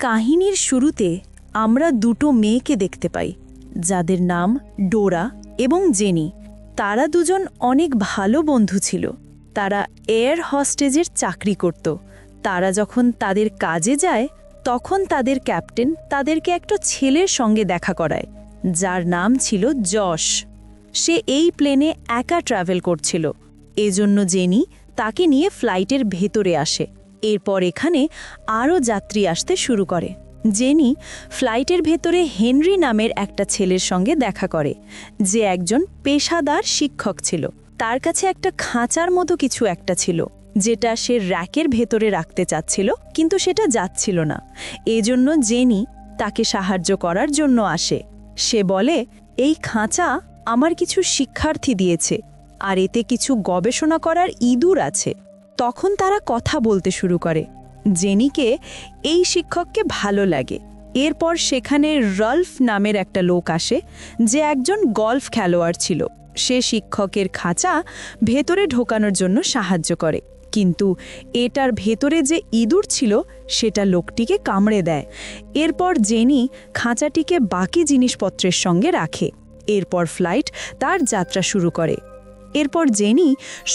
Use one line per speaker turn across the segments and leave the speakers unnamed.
কাহিনীর শুরুতে আমরা দুটো মেয়েকে দেখতে পাই, যাদের নাম ডোরা এবং জেনি। তারা দুজন অনেক ভালো বন্ধু ছিল। তারা এয়ার হস্টেজের চাকরি করত। তারা যখন তাদের কাজে যায় তখন তাদের ক্যাপ্টেন তাদেরকে একটা ছেলের সঙ্গে দেখা করায়, যার নাম ছিল যশ। সে এই প্লেনে একা ট্রাভেল করছিল, এজন্য জেনি তাকে নিয়ে ফ্লাইটের ভেতরে আসে। এরপর এখানে আরও যাত্রী আসতে শুরু করে। জেনি ফ্লাইটের ভেতরে হেনরি নামের একটা ছেলের সঙ্গে দেখা করে, যে একজন পেশাদার শিক্ষক ছিল। তার কাছে একটা খাঁচার মতো কিছু একটা ছিল, যেটা সে র্যাকের ভেতরে রাখতে চাচ্ছিল, কিন্তু সেটা যাচ্ছিল না। এজন্য জেনি তাকে সাহায্য করার জন্য আসে। সে বলে, এই খাঁচা আমার কিছু শিক্ষার্থী দিয়েছে, আর এতে কিছু গবেষণা করার ইঁদুর আছে। তখন তারা কথা বলতে শুরু করে। জেনিকে এই শিক্ষককে ভালো লাগে। এরপর সেখানে রল্ফ নামের একটা লোক আসে, যে একজন গলফ খেলোয়াড় ছিল। সে শিক্ষকের খাঁচা ভেতরে ঢোকানোর জন্য সাহায্য করে, কিন্তু এটার ভেতরে যে ইঁদুর ছিল সেটা লোকটিকে কামড়ে দেয়। এরপর জেনি খাঁচাটিকে বাকি জিনিসপত্রের সঙ্গে রাখে। এরপর ফ্লাইট তার যাত্রা শুরু করে। এরপর জেনি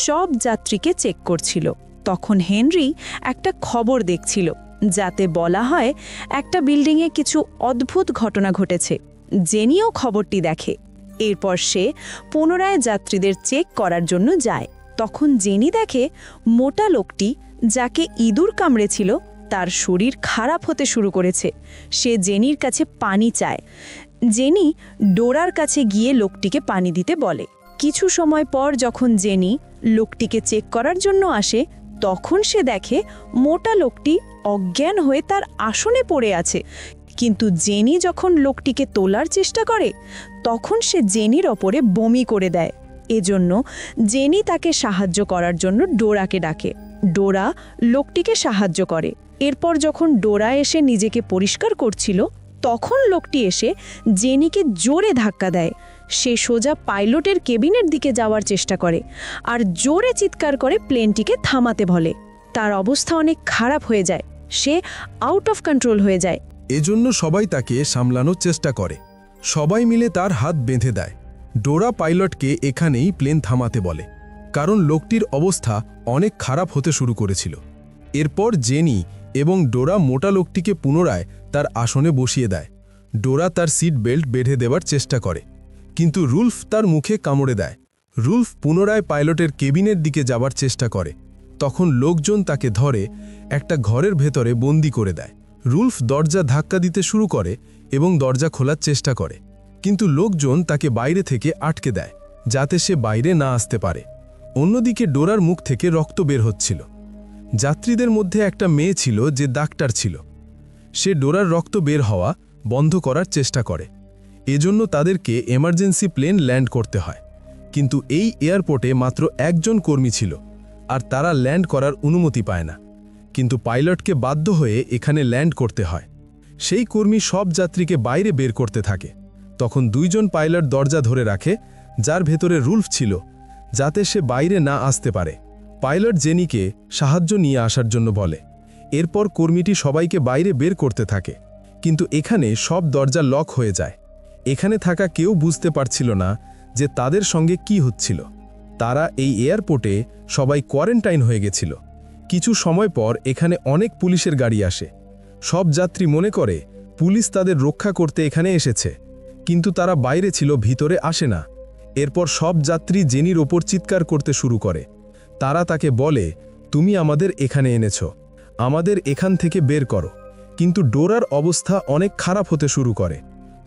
সব যাত্রীকে চেক করছিল। তখন হেনরি একটা খবর দেখছিল, যাতে বলা হয় একটা বিল্ডিংয়ে কিছু অদ্ভুত ঘটনা ঘটেছে। জেনিও খবরটি দেখে। এরপর সে পুনরায় যাত্রীদের চেক করার জন্য যায়। তখন জেনি দেখে মোটা লোকটি, যাকে ইঁদুর কামড়েছিল, তার শরীর খারাপ হতে শুরু করেছে। সে জেনির কাছে পানি চায়। জেনি ডোরার কাছে গিয়ে লোকটিকে পানি দিতে বলে। কিছু সময় পর যখন জেনি লোকটিকে চেক করার জন্য আসে, তখন সে দেখে মোটা লোকটি অজ্ঞান হয়ে তার আসনে পড়ে আছে। কিন্তু জেনি যখন লোকটিকে তোলার চেষ্টা করে, তখন সে জেনির ওপরে বমি করে দেয়। এজন্য জেনি তাকে সাহায্য করার জন্য ডোরাকে ডাকে। ডোরা লোকটিকে সাহায্য করে। এরপর যখন ডোরা এসে নিজেকে পরিষ্কার করছিল, তখন লোকটি এসে জেনিকে জোরে ধাক্কা দেয়। সে সোজা পাইলটের কেবিনের দিকে যাওয়ার চেষ্টা করে আর জোরে চিৎকার করে প্লেনটিকে থামাতে বলে। তার অবস্থা অনেক খারাপ হয়ে যায়। সে আউট অফ কন্ট্রোল হয়ে যায়।
এজন্য সবাই তাকে সামলানোর চেষ্টা করে। সবাই মিলে তার হাত বেঁধে দেয়। ডোরা পাইলটকে এখানেই প্লেন থামাতে বলে, কারণ লোকটির অবস্থা অনেক খারাপ হতে শুরু করেছিল। এরপর জেনি এবং ডোরা মোটা লোকটিকে পুনরায় তার আসনে বসিয়ে দেয়। ডোরা তার সিট বেল্ট বেঁধে দেওয়ার চেষ্টা করে, কিন্তু রুলফ তার মুখে কামড়ে দেয়। রুলফ পুনরায় পাইলটের কেবিনের দিকে যাবার চেষ্টা করে। তখন লোকজন তাকে ধরে একটা ঘরের ভেতরে বন্দি করে দেয়। রুলফ দরজা ধাক্কা দিতে শুরু করে এবং দরজা খোলার চেষ্টা করে, কিন্তু লোকজন তাকে বাইরে থেকে আটকে দেয়, যাতে সে বাইরে না আসতে পারে। অন্যদিকে ডোরার মুখ থেকে রক্ত বের হচ্ছিল। যাত্রীদের মধ্যে একটা মেয়ে ছিল যে ডাক্তার ছিল। সে ডোরার রক্ত বের হওয়া বন্ধ করার চেষ্টা করে। এজন্য তাদেরকে এমার্জেন্সি প্লেন ল্যান্ড করতে হয়। কিন্তু এই এয়ারপোর্টে মাত্র একজন কর্মী ছিল, আর তারা ল্যান্ড করার অনুমতি পায় না। কিন্তু পাইলটকে বাধ্য হয়ে এখানে ল্যান্ড করতে হয়। সেই কর্মী সব যাত্রীকে বাইরে বের করতে থাকে। তখন দুইজন পাইলট দরজা ধরে রাখে, যার ভেতরে রুলফ ছিল, যাতে সে বাইরে না আসতে পারে। পাইলট জেনিকে সাহায্য নিয়ে আসার জন্য বলে। এরপর কর্মীটি সবাইকে বাইরে বের করতে থাকে, কিন্তু এখানে সব দরজা লক হয়ে যায়। এখানে থাকা কেউ বুঝতে পারছিল না যে তাদের সঙ্গে কি হচ্ছিল। তারা এই এয়ারপোর্টে সবাই কোয়ারেন্টাইন হয়ে গেছিল। কিছু সময় পর এখানে অনেক পুলিশের গাড়ি আসে। সব যাত্রী মনে করে পুলিশ তাদের রক্ষা করতে এখানে এসেছে, কিন্তু তারা বাইরে ছিল, ভিতরে আসে না। এরপর সব যাত্রী জেনির ওপর চিৎকার করতে শুরু করে। তারা তাকে বলে, তুমি আমাদের এখানে এনেছ, আমাদের এখান থেকে বের করো। কিন্তু ডোরার অবস্থা অনেক খারাপ হতে শুরু করে।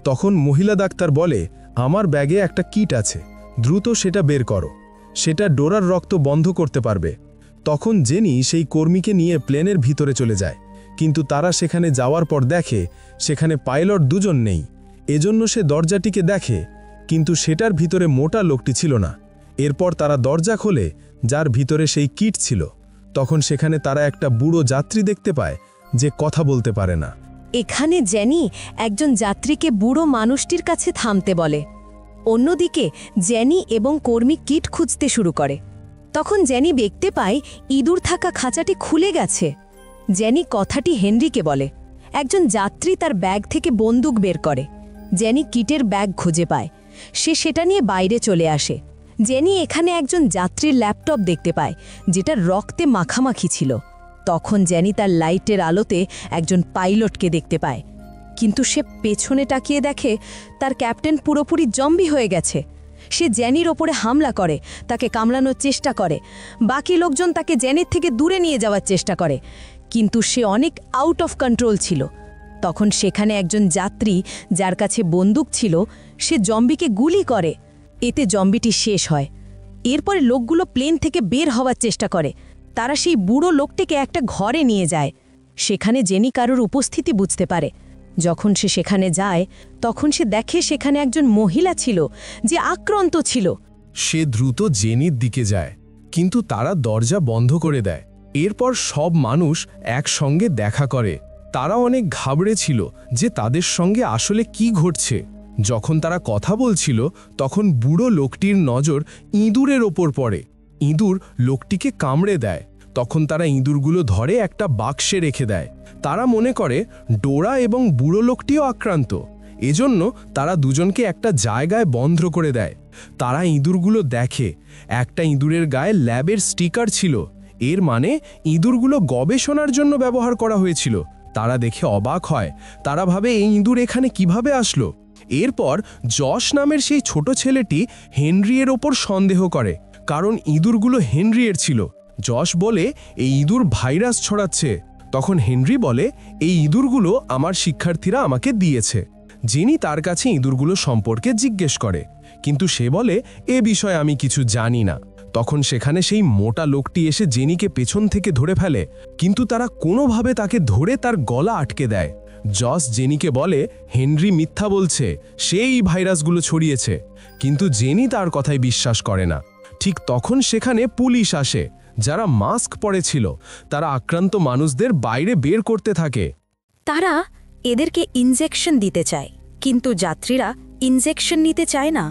তখন মহিলা ডাক্তার বলে, আমার ব্যাগে একটা কিট আছে, দ্রুত সেটা বের করো, সেটা ডোরার রক্ত বন্ধ করতে পারবে। তখন জেনি সেই কর্মীকে নিয়ে প্লেনের ভিতরে চলে যায়, কিন্তু তারা সেখানে যাওয়ার পর দেখে সেখানে পাইলট দুজন নেই। এজন্য সে দরজাটিকে দেখে, কিন্তু সেটার ভিতরে মোটা লোকটি ছিল না। এরপর তারা দরজা খোলে, যার ভিতরে সেই কিট ছিল। তখন সেখানে তারা একটা বুড়ো যাত্রী দেখতে পায়, যে কথা বলতে পারে না।
এখানে জেনি একজন যাত্রীকে বুড়ো মানুষটির কাছে থামতে বলে। অন্যদিকে জেনি এবং কর্মী কিট খুঁজতে শুরু করে। তখন জেনি দেখতে পায় ইঁদুর থাকা খাঁচাটি খুলে গেছে। জেনি কথাটি হেনরিকে বলে।
একজন যাত্রী তার ব্যাগ থেকে বন্দুক বের করে। জেনি কিটের ব্যাগ খুঁজে পায়। সে সেটা নিয়ে বাইরে চলে আসে। জেনি এখানে একজন যাত্রীর ল্যাপটপ দেখতে পায়, যেটা রক্তে মাখামাখি ছিল। তখন জেনি তার লাইটের আলোতে একজন পাইলটকে দেখতে পায়, কিন্তু সে পেছনে তাকিয়ে দেখে তার ক্যাপ্টেন পুরোপুরি জম্বি হয়ে গেছে। সে জেনির ওপরে হামলা করে, তাকে কামড়ানোর চেষ্টা করে। বাকি লোকজন তাকে জেনির থেকে দূরে নিয়ে যাওয়ার চেষ্টা করে, কিন্তু সে অনেক আউট অফ কন্ট্রোল ছিল। তখন সেখানে একজন যাত্রী, যার কাছে বন্দুক ছিল, সে জম্বিকে গুলি করে। এতে জম্বিটি শেষ হয়। এরপরে লোকগুলো প্লেন থেকে বের হওয়ার চেষ্টা করে। তারা সেই বুড়ো লোকটিকে একটা ঘরে নিয়ে যায়। সেখানে জেনি কারোর উপস্থিতি বুঝতে পারে। যখন সে সেখানে যায়, তখন সে দেখে সেখানে একজন মহিলা ছিল, যে আক্রান্ত ছিল।
সে দ্রুত জেনির দিকে যায়, কিন্তু তারা দরজা বন্ধ করে দেয়। এরপর সব মানুষ একসঙ্গে দেখা করে। তারা অনেক ঘাবড়ে ছিল যে তাদের সঙ্গে আসলে কি ঘটছে। যখন তারা কথা বলছিল, তখন বুড়ো লোকটির নজর ইঁদুরের ওপর পড়ে। ইঁদুর লোকটিকে কামড়ে দেয়। তখন তারা ইঁদুরগুলো ধরে একটা বাক্সে রেখে দেয়। তারা মনে করে ডোরা এবং বুড়ো লোকটিও আক্রান্ত। এজন্য তারা দুজনকে একটা জায়গায় বন্ধ করে দেয়। তারা ইঁদুরগুলো দেখে। একটা ইঁদুরের গায়ে ল্যাবের স্টিকার ছিল। এর মানে ইঁদুরগুলো গবেষণার জন্য ব্যবহার করা হয়েছিল। তারা দেখে অবাক হয়। তারা ভাবে এই ইঁদুর এখানে কিভাবে আসলো। এরপর যশ নামের সেই ছোট ছেলেটি হেনরিয়ের ওপর সন্দেহ করে, কারণ ইঁদুরগুলো হেনরিয়ের ছিল। যশ বলে এই ইঁদুর ভাইরাস ছড়াচ্ছে। তখন হেনরি বলে এই ইঁদুরগুলো আমার শিক্ষার্থীরা আমাকে দিয়েছে। যিনি তার কাছে ইঁদুরগুলো সম্পর্কে জিজ্ঞেস করে, কিন্তু সে বলে এ বিষয়ে আমি কিছু জানি না। তখন সেখানে সেই মোটা লোকটি এসে জেনিকে পেছন থেকে ধরে ফেলে, কিন্তু তারা কোনোভাবে তাকে ধরে তার গলা আটকে দেয়। জস জেনিকে বলে হেনরি মিথ্যা বলছে, সেই ভাইরাসগুলো ছড়িয়েছে, কিন্তু জেনি তার কথায় বিশ্বাস করে না। ঠিক তখন সেখানে পুলিশ আসে, যারা মাস্ক পরেছিল। তারা আক্রান্ত মানুষদের বাইরে বের করতে থাকে।
তারা এদেরকে ইনজেকশন দিতে চায়, কিন্তু যাত্রীরা ইনজেকশন নিতে চায় না।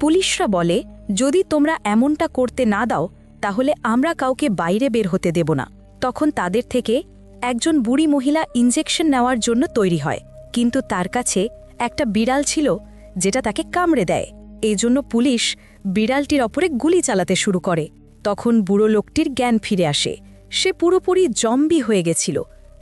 পুলিশরা বলে যদি তোমরা এমনটা করতে না দাও, তাহলে আমরা কাউকে বাইরে বের হতে দেব না। তখন তাদের থেকে একজন বুড়ি মহিলা ইনজেকশন নেওয়ার জন্য তৈরি হয়, কিন্তু তার কাছে একটা বিড়াল ছিল, যেটা তাকে কামড়ে দেয়। এজন্য পুলিশ বিড়ালটির ওপরে গুলি চালাতে শুরু করে। তখন বুড়ো লোকটির জ্ঞান ফিরে আসে। সে পুরোপুরি জম্বি হয়ে গেছিল।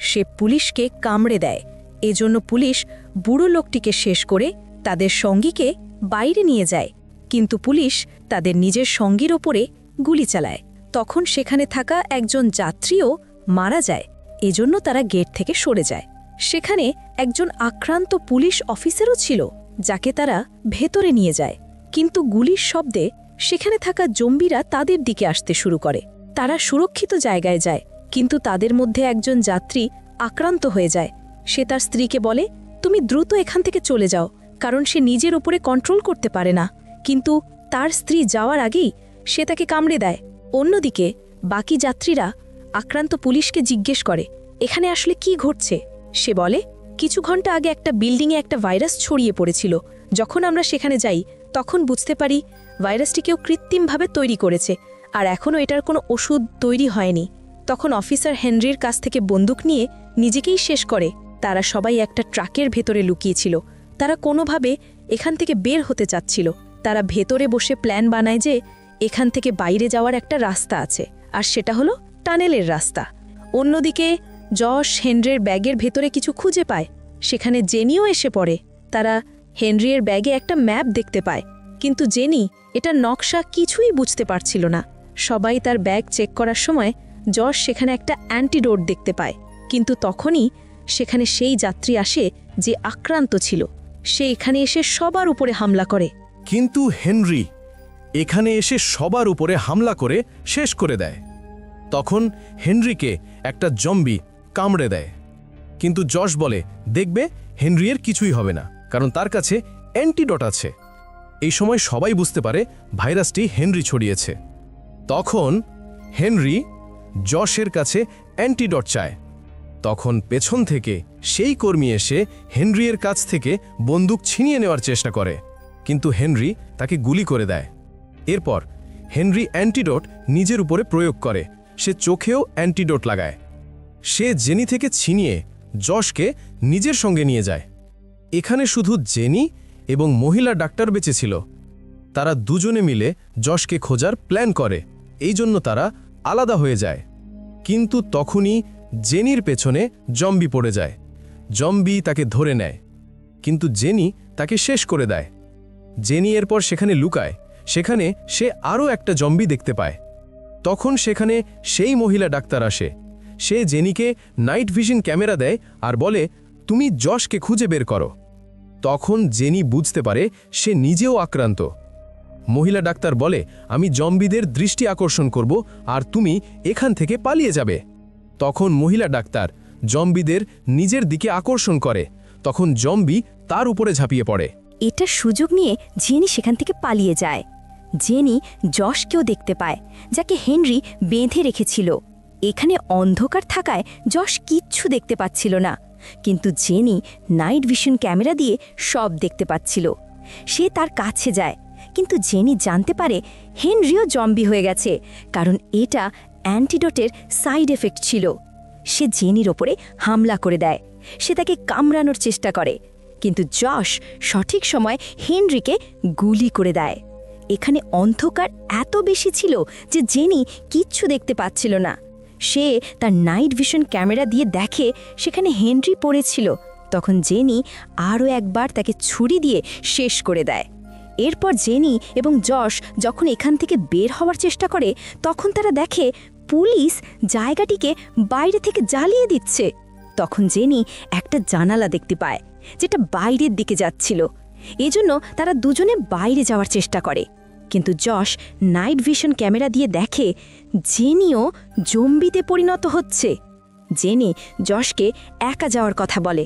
সে পুলিশকে কামড়ে দেয়। এজন্য পুলিশ বুড়ো লোকটিকে শেষ করে তাদের সঙ্গীকে বাইরে নিয়ে যায়, কিন্তু পুলিশ তাদের নিজের সঙ্গীর ওপরে গুলি চালায়। তখন সেখানে থাকা একজন যাত্রীও মারা যায়। এজন্য তারা গেট থেকে সরে যায়। সেখানে একজন আক্রান্ত পুলিশ অফিসারও ছিল, যাকে তারা ভেতরে নিয়ে যায়, কিন্তু গুলির শব্দে সেখানে থাকা জম্বিরা তাদের দিকে আসতে শুরু করে। তারা সুরক্ষিত জায়গায় যায়, কিন্তু তাদের মধ্যে একজন যাত্রী আক্রান্ত হয়ে যায়। সে তার স্ত্রীকে বলে তুমি দ্রুত এখান থেকে চলে যাও, কারণ সে নিজের উপরে কন্ট্রোল করতে পারে না। কিন্তু তার স্ত্রী যাওয়ার আগেই সে তাকে কামড়ে দেয়। অন্যদিকে বাকি যাত্রীরা আক্রান্ত পুলিশকে জিজ্ঞেস করে এখানে আসলে কি ঘটছে। সে বলে কিছু ঘন্টা আগে একটা বিল্ডিংয়ে একটা ভাইরাস ছড়িয়ে পড়েছিল। যখন আমরা সেখানে যাই, তখন বুঝতে পারি ভাইরাসটি কেউ কৃত্রিমভাবে তৈরি করেছে, আর এখনও এটার কোনো ওষুধ তৈরি হয়নি। তখন অফিসার হেনরির কাছ থেকে বন্দুক নিয়ে নিজেকেই শেষ করে। তারা সবাই একটা ট্রাকের ভেতরে লুকিয়েছিল। তারা কোনোভাবে এখান থেকে বের হতে চাচ্ছিল। তারা ভেতরে বসে প্ল্যান বানায় যে এখান থেকে বাইরে যাওয়ার একটা রাস্তা আছে, আর সেটা হলো টানেলের রাস্তা। অন্যদিকে যশ হেনরির ব্যাগের ভেতরে কিছু খুঁজে পায়। সেখানে জেনিও এসে পড়ে। তারা হেনরির ব্যাগে একটা ম্যাপ দেখতে পায়, কিন্তু জেনি এটা নকশা কিছুই বুঝতে পারছিল না। সবাই তার ব্যাগ চেক করার সময় যশ সেখানে একটা অ্যান্টিডোট দেখতে পায়, কিন্তু তখনই সেখানে সেই যাত্রী আসে যে আক্রান্ত ছিল। সে এখানে এসে সবার উপরে হামলা করে।
কিন্তু হেনরি এখানে এসে সবার উপরে হামলা করে শেষ করে দেয়। তখন হেনরিকে একটা জম্বি কামড়ে দেয়, কিন্তু যশ বলে দেখবে হেনরিয়ের কিছুই হবে না, কারণ তার কাছে অ্যান্টিডোট আছে। এই সময় সবাই বুঝতে পারে ভাইরাসটি হেনরি ছড়িয়েছে। তখন হেনরি যশের কাছে অ্যান্টিডোট চায়। তখন পেছন থেকে সেই কর্মী এসে হেনরিয়ের কাছ থেকে বন্দুক ছিনিয়ে নেওয়ার চেষ্টা করে, কিন্তু হেনরি তাকে গুলি করে দেয়। এরপর হেনরি অ্যান্টিডোট নিজের উপরে প্রয়োগ করে। সে চোখেও অ্যান্টিডোট লাগায়। সে জেনি থেকে ছিনিয়ে যশকে নিজের সঙ্গে নিয়ে যায়। এখানে শুধু জেনি এবং মহিলা ডাক্তার বেঁচে ছিল। তারা দুজনে মিলে যশকে খোঁজার প্ল্যান করে, এই জন্য তারা আলাদা হয়ে যায়। কিন্তু তখনই জেনির পেছনে জম্বি পড়ে যায়। জম্বি তাকে ধরে নেয়, কিন্তু জেনি তাকে শেষ করে দেয়। জেনি এরপর সেখানে লুকায়। সেখানে সে আরও একটা জম্বি দেখতে পায়। তখন সেখানে সেই মহিলা ডাক্তার আসে। সে জেনিকে নাইট ভিশন ক্যামেরা দেয় আর বলে, তুমি যশকে খুঁজে বের করো। তখন জেনি বুঝতে পারে সে নিজেও আক্রান্ত। মহিলা ডাক্তার বলে, আমি জম্বিদের দৃষ্টি আকর্ষণ করব আর তুমি এখান থেকে পালিয়ে যাবে। তখন মহিলা ডাক্তার জম্বিদের নিজের দিকে আকর্ষণ করে। তখন জম্বি তার উপরে ঝাঁপিয়ে পড়ে।
এটা সুযোগ নিয়ে জেনি সেখান থেকে পালিয়ে যায়। জেনি যশকেও দেখতে পায়, যাকে হেনরি বেঁধে রেখেছিল। এখানে অন্ধকার থাকায় যশ কিচ্ছু দেখতে পাচ্ছিল না, কিন্তু জেনি নাইট ভিশন ক্যামেরা দিয়ে সব দেখতে পাচ্ছিল। সে তার কাছে যায়, কিন্তু জেনি জানতে পারে হেনরিও জম্বি হয়ে গেছে, কারণ এটা অ্যান্টিডোটের সাইড এফেক্ট ছিল। সে জেনির ওপরে হামলা করে দেয়। সে তাকে কামড়ানোর চেষ্টা করে, কিন্তু যশ সঠিক সময় হেনরিকে গুলি করে দেয়। এখানে অন্ধকার এত বেশি ছিল যে জেনি কিচ্ছু দেখতে পাচ্ছিল না। সে তার নাইট ভিশন ক্যামেরা দিয়ে দেখে সেখানে হেনরি পড়েছিল। তখন জেনি আরও একবার তাকে ছুরি দিয়ে শেষ করে দেয়। এরপর জেনি এবং যশ যখন এখান থেকে বের হওয়ার চেষ্টা করে, তখন তারা দেখে পুলিশ জায়গাটিকে বাইরে থেকে জ্বালিয়ে দিচ্ছে। তখন জেনি একটা জানালা দেখতে পায়, যেটা বাইরের দিকে যাচ্ছিল। এজন্য তারা দুজনে বাইরে যাওয়ার চেষ্টা করে, কিন্তু যশ নাইট ভিশন ক্যামেরা দিয়ে দেখে জেনিও জম্বিতে পরিণত হচ্ছে। জেনি যশকে একা যাওয়ার কথা বলে,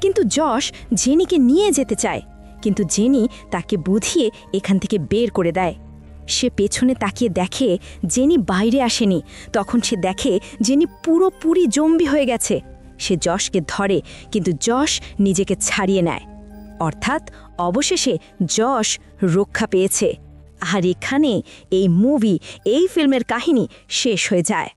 কিন্তু যশ জেনিকে নিয়ে যেতে চায়, কিন্তু জেনি তাকে বুঝিয়ে এখান থেকে বের করে দেয়। সে পেছনে তাকিয়ে দেখে জেনি বাইরে আসেনি। তখন সে দেখে জেনি পুরোপুরি জম্বি হয়ে গেছে। সে যশকে ধরে, কিন্তু যশ নিজেকে ছাড়িয়ে নেয়। অর্থাৎ অবশেষে যশ রক্ষা পেয়েছে। আর এখানে এই ফিল্মের কাহিনী শেষ হয়ে যায়।